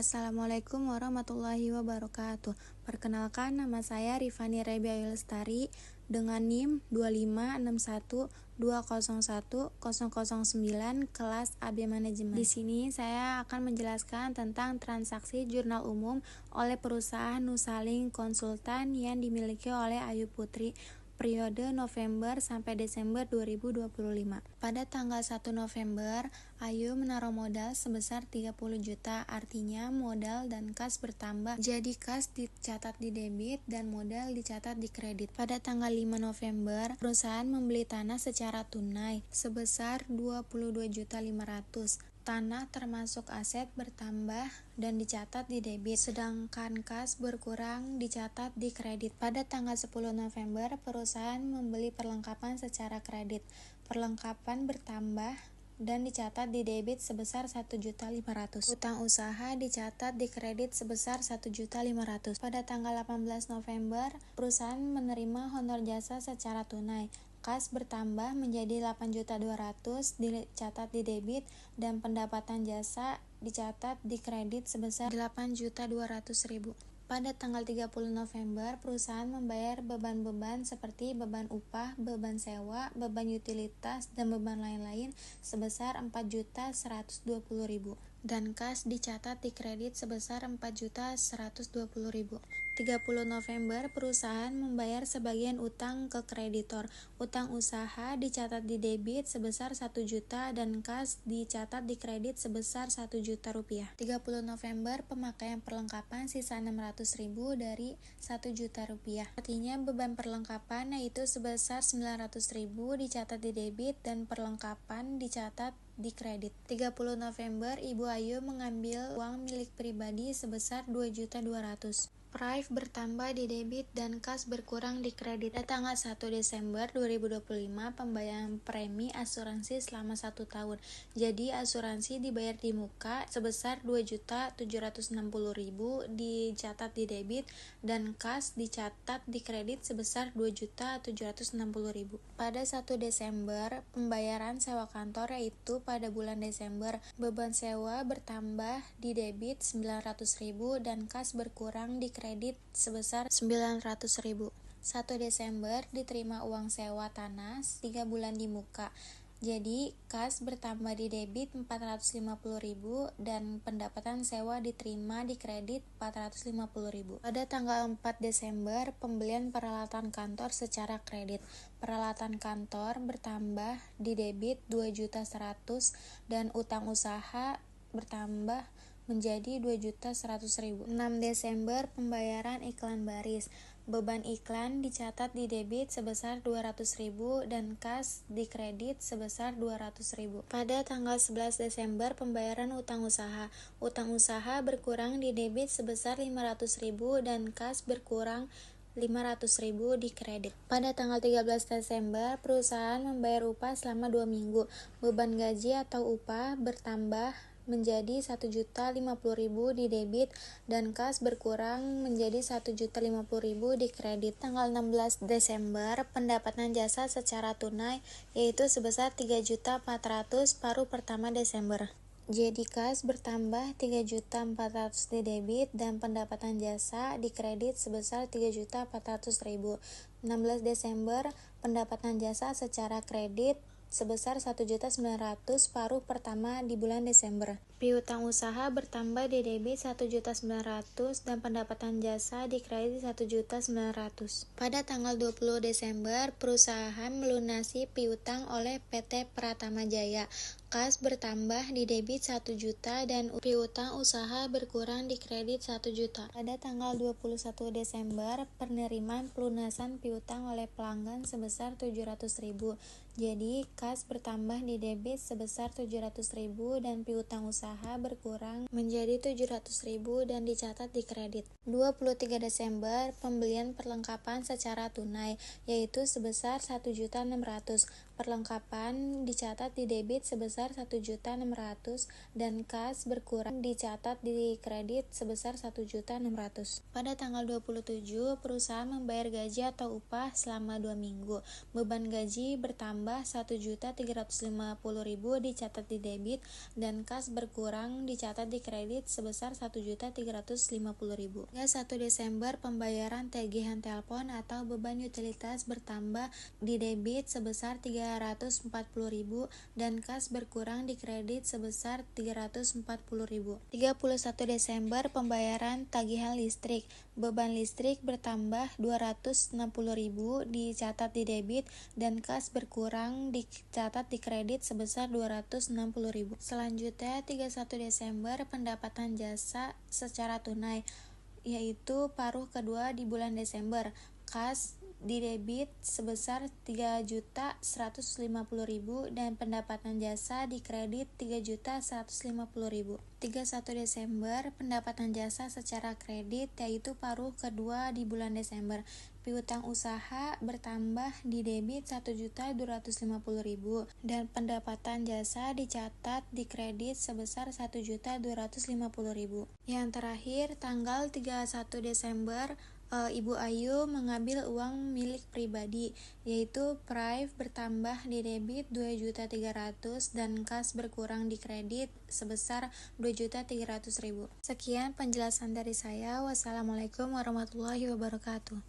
Assalamualaikum warahmatullahi wabarakatuh. Perkenalkan, nama saya Rifani Rebiayu Lestari dengan NIM 25612010009 kelas AB Manajemen. Di sini saya akan menjelaskan tentang transaksi jurnal umum oleh perusahaan Nusaling Konsultan yang dimiliki oleh Ayu Putri periode November sampai Desember 2025. Pada tanggal 1 November, Ayu menaruh modal sebesar 30 juta, artinya modal dan kas bertambah. Jadi kas dicatat di debit dan modal dicatat di kredit. Pada tanggal 5 November, perusahaan membeli tanah secara tunai sebesar 22.500.000. Tanah termasuk aset bertambah dan dicatat di debit, sedangkan kas berkurang dicatat di kredit. Pada tanggal 10 November, perusahaan membeli perlengkapan secara kredit. Perlengkapan bertambah dan dicatat di debit sebesar 1.500.000. Utang usaha dicatat di kredit sebesar 1.500.000. Pada tanggal 18 November, perusahaan menerima honor jasa secara tunai. Kas bertambah menjadi 8.200.000 dicatat di debit dan pendapatan jasa dicatat di kredit sebesar 8.200.000. Pada tanggal 30 November, perusahaan membayar beban-beban seperti beban upah, beban sewa, beban utilitas, dan beban lain-lain sebesar 4.120.000 dan kas dicatat di kredit sebesar 4.120.000. 30 November, perusahaan membayar sebagian utang ke kreditor. Utang usaha dicatat di debit sebesar 1 juta dan kas dicatat di kredit sebesar 1 juta rupiah. 30 November, pemakaian perlengkapan sisa 600.000 dari 1 juta rupiah. Artinya beban perlengkapan yaitu sebesar 900.000 dicatat di debit dan perlengkapan dicatat di kredit. 30 November, Ibu Ayu mengambil uang milik pribadi sebesar 2.200.000. Prive bertambah di debit dan kas berkurang di kredit. Pada tanggal 1 Desember 2025, pembayaran premi asuransi selama 1 tahun. Jadi asuransi dibayar di muka sebesar 2.760.000 dicatat di debit dan kas dicatat di kredit sebesar 2.760.000. Pada 1 Desember, pembayaran sewa kantor yaitu pada bulan Desember, beban sewa bertambah di debit 900.000 dan kas berkurang di kredit sebesar 900.000. 1 Desember diterima uang sewa tanah 3 bulan di muka. Jadi kas bertambah di debit 450.000 dan pendapatan sewa diterima di kredit 450.000. Pada tanggal 4 Desember, pembelian peralatan kantor secara kredit. Peralatan kantor bertambah di debit 2.100.000 dan utang usaha bertambah menjadi 2.100.000. 6 Desember, pembayaran iklan baris. Beban iklan dicatat di debit sebesar 200.000 dan kas di kredit sebesar 200.000. Pada tanggal 11 Desember, pembayaran utang usaha. Utang usaha berkurang di debit sebesar 500.000 dan kas berkurang 500.000 di kredit. Pada tanggal 13 Desember, perusahaan membayar upah selama 2 minggu. Beban gaji atau upah bertambah menjadi 1.050.000 di debit dan kas berkurang menjadi 1.050.000 di kredit. Tanggal 16 Desember, pendapatan jasa secara tunai yaitu sebesar 3.400.000 paruh pertama Desember. Jadi kas bertambah 3.400.000 di debit dan pendapatan jasa di kredit sebesar 3.400.000. 16 Desember, pendapatan jasa secara kredit sebesar 1.900.000 paruh pertama di bulan Desember. Piutang usaha bertambah di debit 1.900.000 dan pendapatan jasa di kredit 1.900.000. Pada tanggal 20 Desember, perusahaan melunasi piutang oleh PT Pratama Jaya. Kas bertambah di debit 1 juta dan piutang usaha berkurang di kredit 1 juta. Pada tanggal 21 Desember, penerimaan pelunasan piutang oleh pelanggan sebesar 700.000. Jadi, kas bertambah di debit sebesar 700.000 dan piutang usaha berkurang menjadi 700.000 dan dicatat di kredit. 23 Desember, pembelian perlengkapan secara tunai yaitu sebesar 1.600.000. Perlengkapan dicatat di debit sebesar 1.600.000 dan kas berkurang dicatat di kredit sebesar 1.600.000. Pada tanggal 27, perusahaan membayar gaji atau upah selama 2 minggu. Beban gaji bertambah 1.350.000 dicatat di debit dan kas berkurang dicatat di kredit sebesar 1.350.000. Hingga 1 Desember, pembayaran tagihan telepon atau beban utilitas bertambah di debit sebesar 340.000 dan kas berkurang di kredit sebesar 340.000. 31 Desember, pembayaran tagihan listrik. Beban listrik bertambah 260.000 dicatat di debit dan kas berkurang dicatat di kredit sebesar 260.000. Selanjutnya 31 Desember, pendapatan jasa secara tunai, yaitu paruh kedua di bulan Desember. Kas di debit sebesar 3.150.000 dan pendapatan jasa di kredit 3.150.000. 31 Desember, pendapatan jasa secara kredit, yaitu paruh kedua di bulan Desember. Piutang usaha bertambah di debit 1.250.000 dan pendapatan jasa dicatat di kredit sebesar 1.250.000. Yang terakhir, tanggal 31 Desember, Ibu Ayu mengambil uang milik pribadi, yaitu Prive bertambah di debit 2.300.000 dan kas berkurang di kredit sebesar 2.300.000. Sekian penjelasan dari saya. Wassalamualaikum warahmatullahi wabarakatuh.